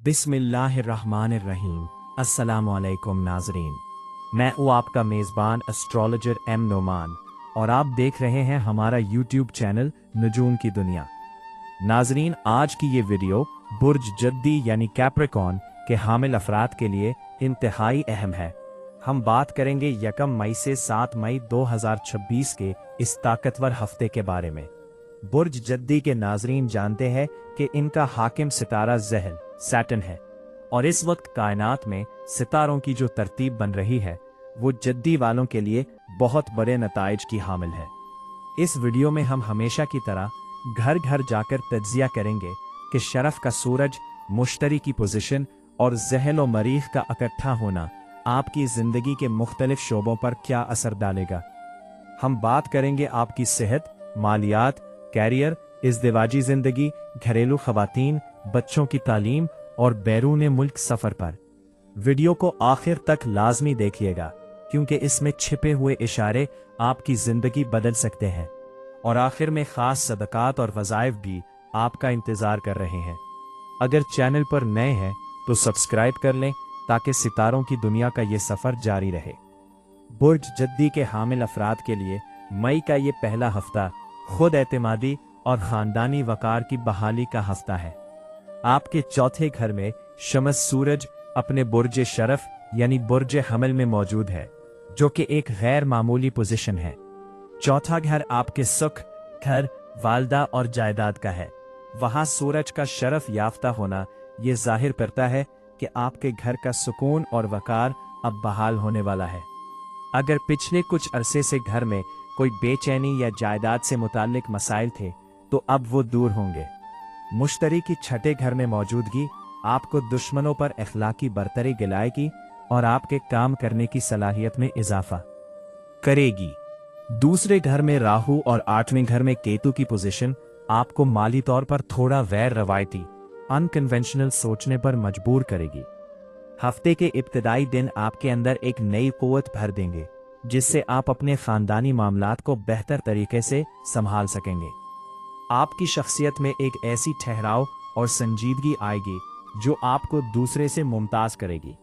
बिस्मिल्लाहिर्रहमानिर्रहीम। अस्सलामुअलैकुम नाजरीन, मैं हूँ आपका मेज़बान एस्ट्रोलॉजर एम नोमान और आप देख रहे हैं हमारा यूट्यूब चैनल नजूम की दुनिया। नाजरीन, आज की ये वीडियो बुर्ज जद्दी यानी कैप्रिकॉर्न के हामिल अफराद के लिए इंतहाई अहम है। हम बात करेंगे 1 मई से 7 मई 2026 के इस ताकतवर हफ्ते के बारे में। बुर्ज जद्दी के नाजरीन जानते हैं कि इनका हाकिम सितारा ज़हल सैटर्न है और इस वक्त कायनात में सितारों की जो तरतीब बन रही है वो जद्दी वालों के लिए बहुत बड़े नताइज की हामिल है। इस वीडियो में हम हमेशा की तरह घर घर जाकर तज्जिया करेंगे कि शरफ का सूरज, मुश्तरी की पोजीशन और ज़हल और मरीख का इकट्ठा होना आपकी ज़िंदगी के मुख्तलिफ शोबों पर क्या असर डालेगा। हम बात करेंगे आपकी सेहत, मालियात, कैरियर, इज़दिवाजी ज़िंदगी, घरेलू खवातीन, बच्चों की तालीम और बैरून मुल्क सफ़र पर। वीडियो को आखिर तक लाजमी देखिएगा क्योंकि इसमें छिपे हुए इशारे आपकी ज़िंदगी बदल सकते हैं और आखिर में ख़ास सदकात और वज़ाइफ भी आपका इंतज़ार कर रहे हैं। अगर चैनल पर नए हैं तो सब्सक्राइब कर लें ताकि सितारों की दुनिया का ये सफ़र जारी रहे। बुर्ज जद्दी के हामिल अफराद के लिए मई का ये पहला हफ्ता खुद एतमादी और ख़ानदानी वक़ार की बहाली का हफ्ता है। आपके चौथे घर में शमस सूरज अपने बुर्ज शरफ यानी बुर्ज हमल में मौजूद है, जो कि एक गैर मामूली पोजीशन है। चौथा घर आपके सुख, घर, वालदा और जायदाद का है। वहां सूरज का शरफ याफ्ता होना ये जाहिर करता है कि आपके घर का सुकून और वकार अब बहाल होने वाला है। अगर पिछले कुछ अरसे से घर में कोई बेचैनी या जायदाद से मुताल्लिक मसाइल थे तो अब वो दूर होंगे। मुश्तरी की छठे घर में मौजूदगी आपको दुश्मनों पर अखलाकी बरतरी दिलाएगी और आपके काम करने की सलाहियत में इजाफा करेगी। दूसरे घर में राहु और 8वें घर में केतु की पोजीशन आपको माली तौर पर थोड़ा गैर रवायती अनकन्वेंशनल सोचने पर मजबूर करेगी। हफ्ते के इब्तिदाई दिन आपके अंदर एक नई कुव्वत भर देंगे जिससे आप अपने खानदानी मामलात को बेहतर तरीके से संभाल सकेंगे। आपकी शख्सियत में एक ऐसी ठहराव और संजीदगी आएगी जो आपको दूसरे से मुमताज करेगी।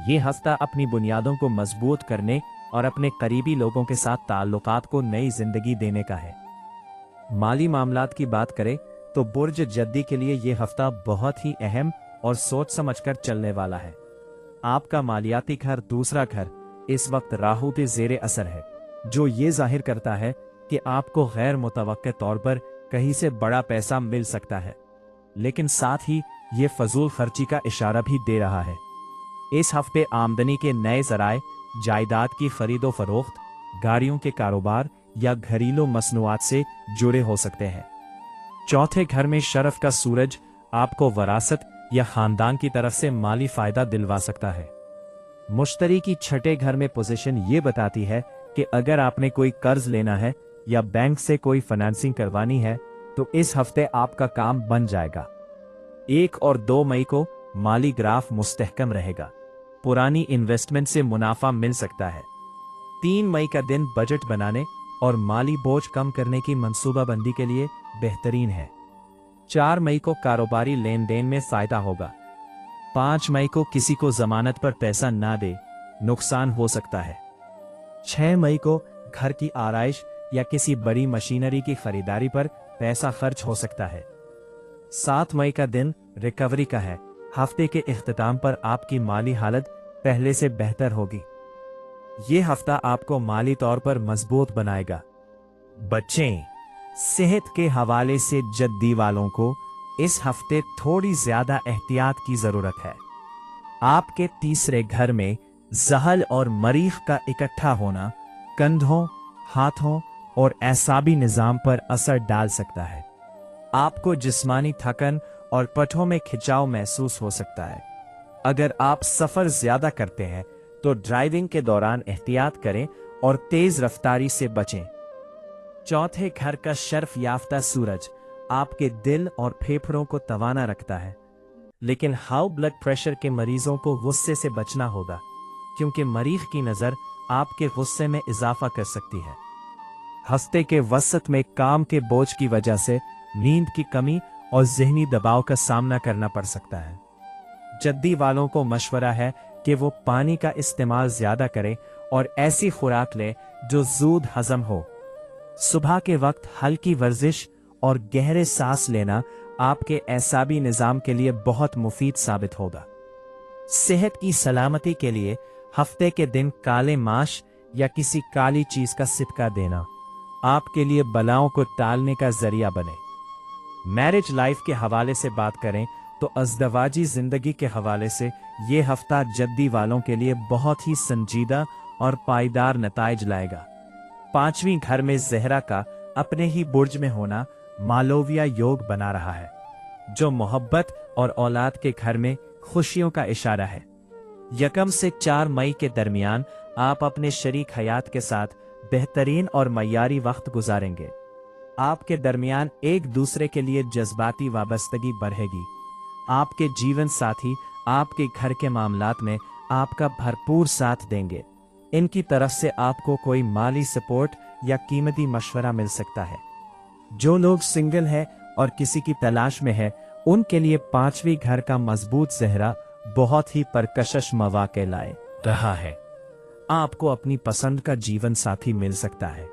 ये हफ्ता अपनी बुनियादों को मजबूत करने और अपने करीबी लोगों के साथ ताल्लुकात को नई जिंदगी देने का है। माली मामलात की बात करें तो बुर्ज जद्दी के लिए ये हफ्ता बहुत ही अहम और सोच समझकर चलने वाला है। आपका मालियाती घर, दूसरा घर, इस वक्त राहु के ज़ेरे असर है, जो ये जाहिर करता है कि आपको गैर मुतवक्के तौर पर कहीं से बड़ा पैसा मिल सकता है, लेकिन साथ ही ये फजूल खर्ची का इशारा भी दे रहा है। इस हफ्ते आमदनी के नए जराए, जायदाद की खरीदो फरोख्त, गाड़ियों के कारोबार या घरेलू मसनूआत से जुड़े हो सकते हैं। चौथे घर में शरफ का सूरज आपको वरासत या खानदान की तरफ से माली फायदा दिलवा सकता है। मुश्तरी की छठे घर में पोजीशन ये बताती है कि अगर आपने कोई कर्ज लेना है या बैंक से कोई फाइनेंसिंग करवानी है तो इस हफ्ते आपका काम बन जाएगा। 1 और 2 मई को माली ग्राफ मुस्तहकम रहेगा। पुरानी इन्वेस्टमेंट से मुनाफा मिल सकता है। 3 मई का दिन बजट बनाने और माली बोझ कम करने की मंसूबाबंदी के लिए बेहतरीन है। 4 मई को कारोबारी लेन देन में फायदा होगा। 5 मई को किसी को जमानत पर पैसा ना दे, नुकसान हो सकता है। 6 मई को घर की आराइश या किसी बड़ी मशीनरी की खरीदारी पर पैसा खर्च हो सकता है। 7 मई का दिन रिकवरी का है। हफ्ते के इख्तिताम पर आपकी माली हालत पहले से बेहतर होगी। ये हफ्ता आपको माली तौर पर मजबूत बनाएगा। बच्चें, सेहत के हवाले से जद्दी वालों को इस हफ्ते थोड़ी ज्यादा एहतियात की जरूरत है। आपके तीसरे घर में ज़हल और मरीख का इकट्ठा होना कंधों, हाथों और एसाबी निज़ाम पर असर डाल सकता है। आपको जिस्मानी थकन और पठों में खिंचाव महसूस हो सकता है। अगर आप सफ़र ज़्यादा करते हैं तो ड्राइविंग के दौरान एहतियात करें और तेज़ रफ्तारी से बचें। चौथे घर का शर्फ याफ्ता सूरज आपके दिल और फेफड़ों को तवाना रखता है, लेकिन हाई ब्लड प्रेशर के मरीजों को गुस्से से बचना होगा क्योंकि मरीख की नज़र आपके गुस्से में इजाफा कर सकती है। हफ्ते के वसत में काम के बोझ की वजह से नींद की कमी और ज़हनी दबाव का सामना करना पड़ सकता है। जद्दी वालों को मशवरा है कि वो पानी का इस्तेमाल ज्यादा करें और ऐसी खुराक लें जो जूद हजम हो। सुबह के वक्त हल्की वर्जिश और गहरे सांस लेना आपके एसाबी निजाम के लिए बहुत मुफीद साबित होगा। सेहत की सलामती के लिए हफ्ते के दिन काले मांस या किसी काली चीज का सिदका देना आपके लिए बलाओं को टालने का जरिया बने। मैरिज लाइफ के हवाले से बात करें तो अज़दवाजी जिंदगी के हवाले से ये हफ्ता जद्दी वालों के लिए बहुत ही संजीदा और पायदार नताइज लाएगा। पांचवीं घर में ज़हरा का अपने ही बुर्ज में होना मालोविया योग बना रहा है, जो मोहब्बत और औलाद के घर में खुशियों का इशारा है। 1 से 4 मई के दरमियान आप अपने शरीक हयात के साथ बेहतरीन और मयारी वक्त गुजारेंगे। आपके दरमियान एक दूसरे के लिए जज्बाती वाबस्तगी बढ़ेगी। आपके जीवन साथी आपके घर के मामलात में आपका भरपूर साथ देंगे। इनकी तरफ से आपको कोई माली सपोर्ट या कीमती मशवरा मिल सकता है। जो लोग सिंगल है और किसी की तलाश में है, उनके लिए 5वीं घर का मजबूत ज़हरा बहुत ही परकशिश मौके लाए रहा है। आपको अपनी पसंद का जीवन साथी मिल सकता है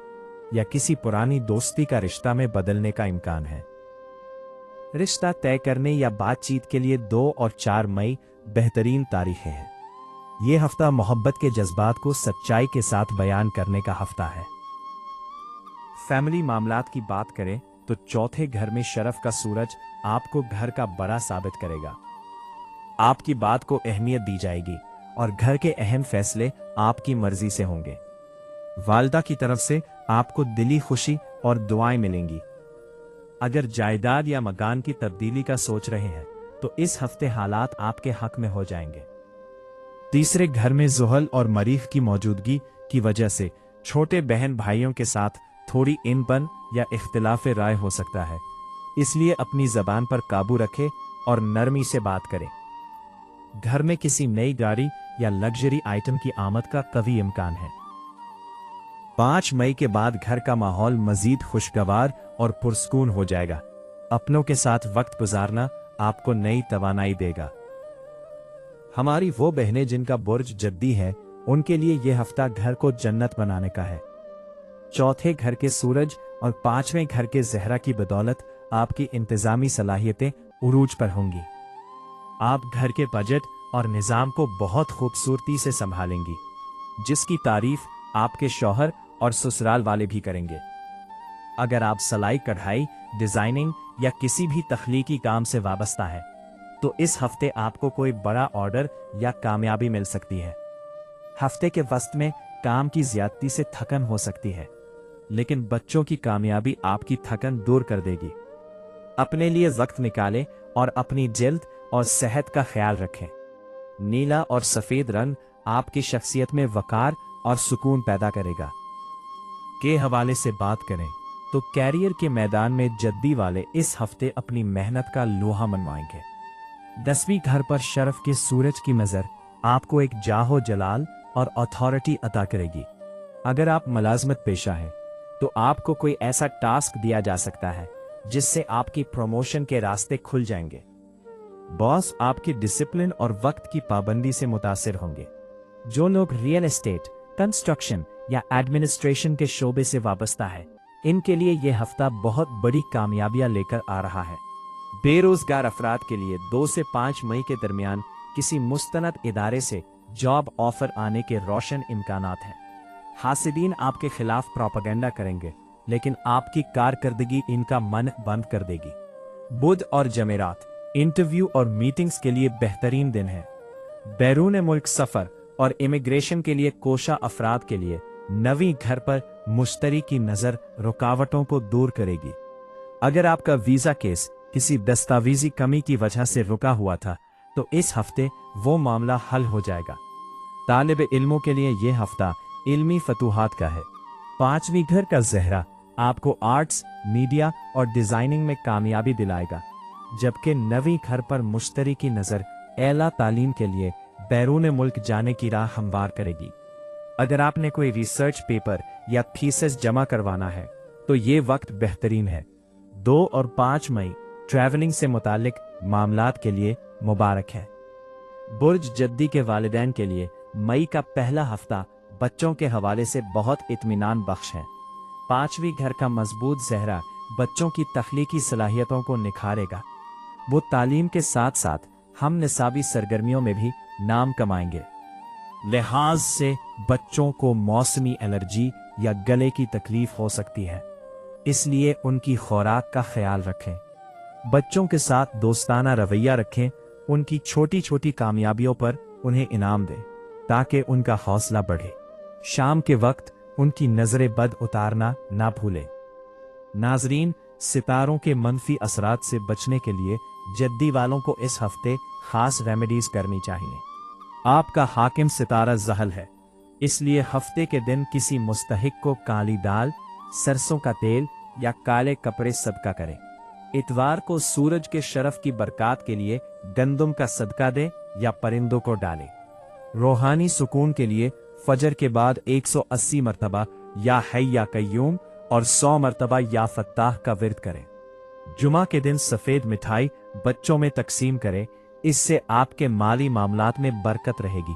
या किसी पुरानी दोस्ती का रिश्ता में बदलने का इम्कान है। रिश्ता तय करने या बातचीत के लिए 2 और 4 मई बेहतरीन तारीखें हैं। ये हफ्ता मोहब्बत के जज्बात को सच्चाई के साथ बयान करने का हफ्ता है। फैमिली मामलात की बात करें तो चौथे घर में शरफ का सूरज आपको घर का बड़ा साबित करेगा। आपकी बात को अहमियत दी जाएगी और घर के अहम फैसले आपकी मर्जी से होंगे। वालिदा की तरफ से आपको दिली खुशी और दुआएं मिलेंगी। अगर जायदाद या मकान की तब्दीली का सोच रहे हैं तो इस हफ्ते हालात आपके हक में हो जाएंगे। तीसरे घर में ज़ुहल और मरीख की मौजूदगी की वजह से छोटे बहन भाइयों के साथ थोड़ी इनपन या इख्तिलाफ राय हो सकता है, इसलिए अपनी जबान पर काबू रखें और नरमी से बात करें। घर में किसी नई गाड़ी या लग्जरी आइटम की आमद का कवी इम्कान है। 5 मई के बाद घर का माहौल मजीद खुशगवार और पुरस्कून हो जाएगा। अपनों के साथ वक्त गुजारना आपको नई तवानाई देगा। हमारी वो बहनें जिनका बुर्ज जद्दी है, उनके लिए यह हफ्ता घर को जन्नत बनाने का है। चौथे घर के सूरज और 5वें घर के ज़हरा की बदौलत आपकी इंतजामी सलाहियतें उरूज पर होंगी। आप घर के बजट और निज़ाम को बहुत खूबसूरती से संभालेंगी, जिसकी तारीफ आपके शौहर और ससुराल वाले भी करेंगे। अगर आप सिलाई कढ़ाई, डिजाइनिंग या किसी भी तख्लीकी काम से वाबस्ता है तो इस हफ्ते आपको कोई बड़ा ऑर्डर या कामयाबी मिल सकती है। हफ्ते के वस्त में काम की ज्यादती से थकन हो सकती है, लेकिन बच्चों की कामयाबी आपकी थकन दूर कर देगी। अपने लिए वक्त निकालें और अपनी जल्द और सेहत का ख्याल रखें। नीला और सफेद रंग आपकी शख्सियत में वकार और सुकून पैदा करेगा। के हवाले से बात करें तो कैरियर के मैदान में जद्दी वाले इस हफ्ते अपनी मेहनत का लोहा मनवाएंगे। 10वीं घर पर शरफ के सूरज की नजर आपको एक जाहो जलाल और अथॉरिटी अता करेगी। अगर आप मुलाजमत पेशा हैं तो आपको कोई ऐसा टास्क दिया जा सकता है जिससे आपकी प्रमोशन के रास्ते खुल जाएंगे। बॉस आपकी डिसिप्लिन और वक्त की पाबंदी से मुतासिर होंगे। जो लोग रियल एस्टेट, कंस्ट्रक्शन या एडमिनिस्ट्रेशन के शोबे से वाबस्ता है, इनके लिए यह हफ्ता बहुत बड़ी कामयाबियां लेकर आ रहा है। बेरोजगार अफराद के लिए 2 से 5 मई के दरमियान किसी मुस्तनद इदारे से जॉब ऑफर आने के रोशन इम्कानात हैं। हासिदीन आपके खिलाफ प्रोपेगेंडा करेंगे, लेकिन आपकी कारकर्दगी इनका मन बंद कर देगी। बुध और जमेरात इंटरव्यू और मीटिंग्स के लिए बेहतरीन दिन है। बैरून मुल्क सफर और इमिग्रेशन के लिए कोशा अफराद के लिए नवीं घर पर मुश्तरी की नजर रुकावटों को दूर करेगी। अगर आपका वीजा केस किसी दस्तावेजी कमी की वजह से रुका हुआ था तो इस हफ्ते वो मामला हल हो जाएगा। तालिब इल्मों के लिए यह हफ्ता इल्मी फतूहात का है। 5वीं घर का ज़हरा आपको आर्ट्स, मीडिया और डिजाइनिंग में कामयाबी दिलाएगा, जबकि 9वीं घर पर मुश्तरी की नजर एला तालीम के लिए बैरून मुल्क जाने की राह हमवार करेगी। अगर आपने कोई रिसर्च पेपर या थीसिस जमा करवाना है तो ये वक्त बेहतरीन है। 2 और 5 मई ट्रैवलिंग से मुतालिक मामलात के लिए मुबारक है। बुर्ज जद्दी के वालिदैन के लिए मई का पहला हफ्ता बच्चों के हवाले से बहुत इत्मीनान बख्श है। पांचवी घर का मजबूत ज़हरा बच्चों की तख्लीकी सलाहियतों को निखारेगा। वो तालीम के साथ साथ हम निसाबी सरगर्मियों में भी नाम कमाएंगे। लिहाज से बच्चों को मौसमी एलर्जी या गले की तकलीफ हो सकती है, इसलिए उनकी खुराक का ख्याल रखें। बच्चों के साथ दोस्ताना रवैया रखें। उनकी छोटी छोटी कामयाबियों पर उन्हें इनाम दें ताकि उनका हौसला बढ़े। शाम के वक्त उनकी नजरें बद उतारना ना भूलें। नाजरीन, सितारों के मनफी असरात से बचने के लिए जद्दी वालों को इस हफ्ते खास रेमेडीज करनी चाहिए। आपका हाकिम सितारा ज़हल है, इसलिए हफ्ते के दिन किसी मुस्तहिक को काली दाल, सरसों का तेल या काले कपड़े सदका करें। इतवार को सूरज के शरफ की बरकत के लिए गंदम का सदका दें या परिंदों को डालें। रूहानी सुकून के लिए फजर के बाद 180 मरतबा या हय या कय्यूम और 100 मरतबा या फत्ताह का विर्द करें। जुमा के दिन सफ़ेद मिठाई बच्चों में तकसीम करें, इससे आपके माली मामलात में बरकत रहेगी।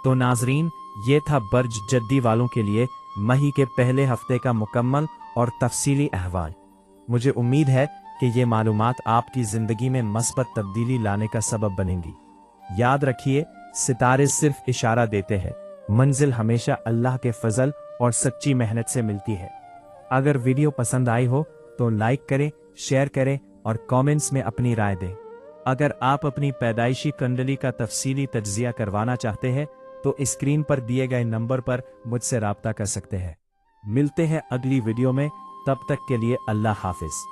तो नाजरीन, ये था बर्ज जद्दी वालों के लिए मई के पहले हफ्ते का मुकम्मल और तफसीली अहवाल। मुझे उम्मीद है कि ये मालूमात आपकी ज़िंदगी में मस्बत तब्दीली लाने का सबब बनेंगी। याद रखिए, सितारे सिर्फ इशारा देते हैं, मंजिल हमेशा अल्लाह के फजल और सच्ची मेहनत से मिलती है। अगर वीडियो पसंद आई हो तो लाइक करें, शेयर करें और कमेंट्स में अपनी राय दें। अगर आप अपनी पैदाइशी कुंडली का तफसीली तज्जिया करवाना चाहते हैं तो स्क्रीन पर दिए गए नंबर पर मुझसे राब्ता कर सकते हैं। मिलते हैं अगली वीडियो में, तब तक के लिए अल्लाह हाफिज।